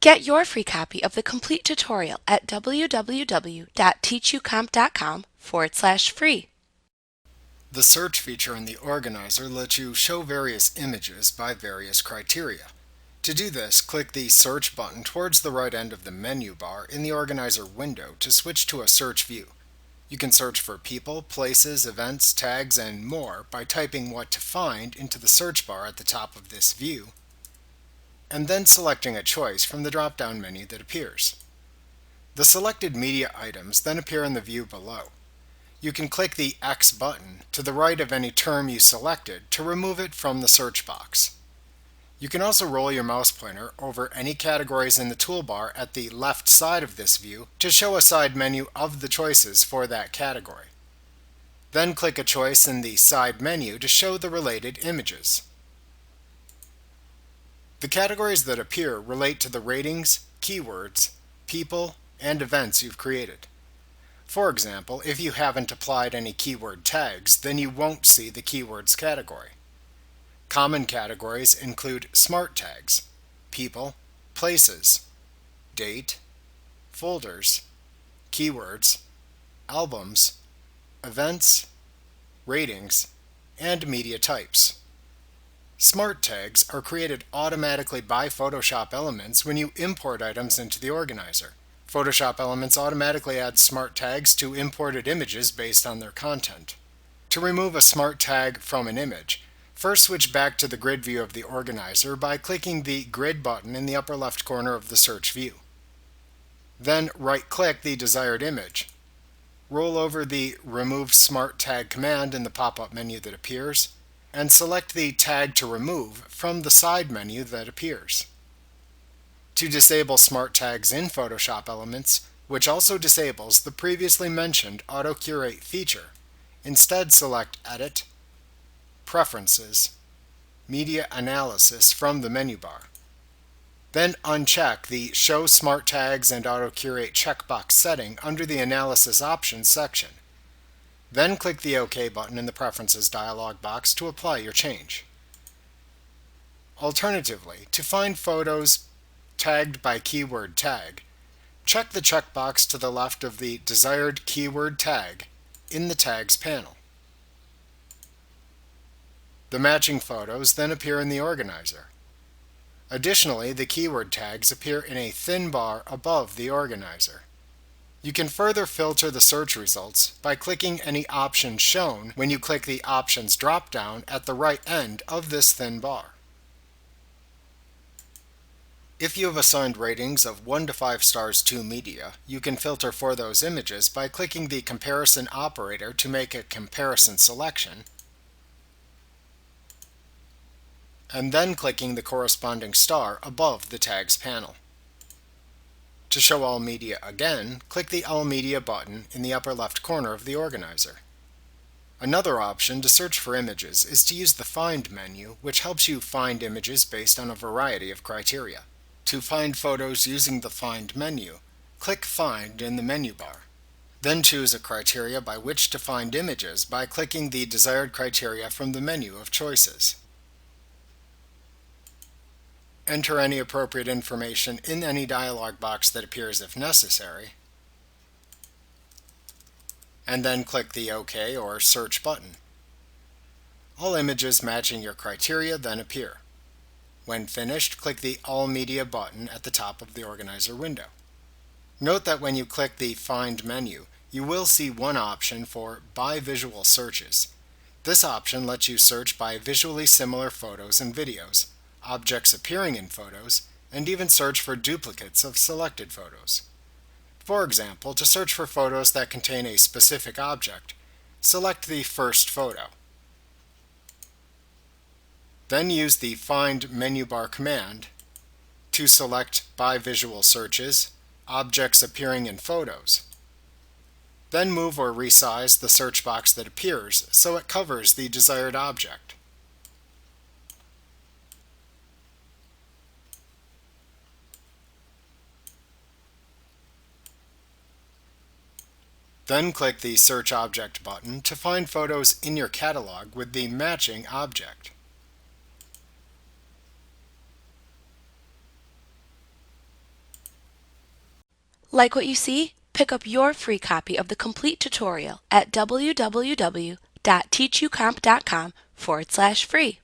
Get your free copy of the complete tutorial at www.teachucomp.com/free. The search feature in the organizer lets you show various images by various criteria. To do this, click the Search button towards the right end of the menu bar in the organizer window to switch to a search view. You can search for people, places, events, tags, and more by typing what to find into the search bar at the top of this view, and then selecting a choice from the drop-down menu that appears. The selected media items then appear in the view below. You can click the X button to the right of any term you selected to remove it from the search box. You can also roll your mouse pointer over any categories in the toolbar at the left side of this view to show a side menu of the choices for that category. Then click a choice in the side menu to show the related images. The categories that appear relate to the ratings, keywords, people, and events you've created. For example, if you haven't applied any keyword tags, then you won't see the keywords category. Common categories include smart tags, people, places, date, folders, keywords, albums, events, ratings, and media types. Smart tags are created automatically by Photoshop Elements when you import items into the organizer. Photoshop Elements automatically adds smart tags to imported images based on their content. To remove a smart tag from an image, first switch back to the grid view of the organizer by clicking the Grid button in the upper left corner of the search view. Then right-click the desired image. Roll over the Remove Smart Tag command in the pop-up menu that appears, and select the Tag to Remove from the side menu that appears. To disable smart tags in Photoshop Elements, which also disables the previously mentioned Auto Curate feature, instead select Edit, Preferences, Media Analysis from the menu bar. Then uncheck the Show Smart Tags and Auto Curate checkbox setting under the Analysis Options section. Then click the OK button in the Preferences dialog box to apply your change. Alternatively, to find photos tagged by keyword tag, check the checkbox to the left of the desired keyword tag in the Tags panel. The matching photos then appear in the organizer. Additionally, the keyword tags appear in a thin bar above the organizer. You can further filter the search results by clicking any option shown when you click the Options drop-down at the right end of this thin bar. If you have assigned ratings of 1 to 5 stars to media, you can filter for those images by clicking the comparison operator to make a comparison selection, and then clicking the corresponding star above the Tags panel. To show all media again, click the All Media button in the upper left corner of the organizer. Another option to search for images is to use the Find menu, which helps you find images based on a variety of criteria. To find photos using the Find menu, click Find in the menu bar. Then choose a criteria by which to find images by clicking the desired criteria from the menu of choices. Enter any appropriate information in any dialog box that appears if necessary, and then click the OK or Search button. All images matching your criteria then appear. When finished, click the All Media button at the top of the organizer window. Note that when you click the Find menu, you will see one option for By Visual Searches. This option lets you search by visually similar photos and videos, objects appearing in photos, and even search for duplicates of selected photos. For example, to search for photos that contain a specific object, select the first photo. Then use the Find menu bar command to select By Visual Searches, Objects Appearing in Photos. Then move or resize the search box that appears so it covers the desired object. Then click the Search Object button to find photos in your catalog with the matching object. Like what you see? Pick up your free copy of the complete tutorial at www.teachucomp.com/free.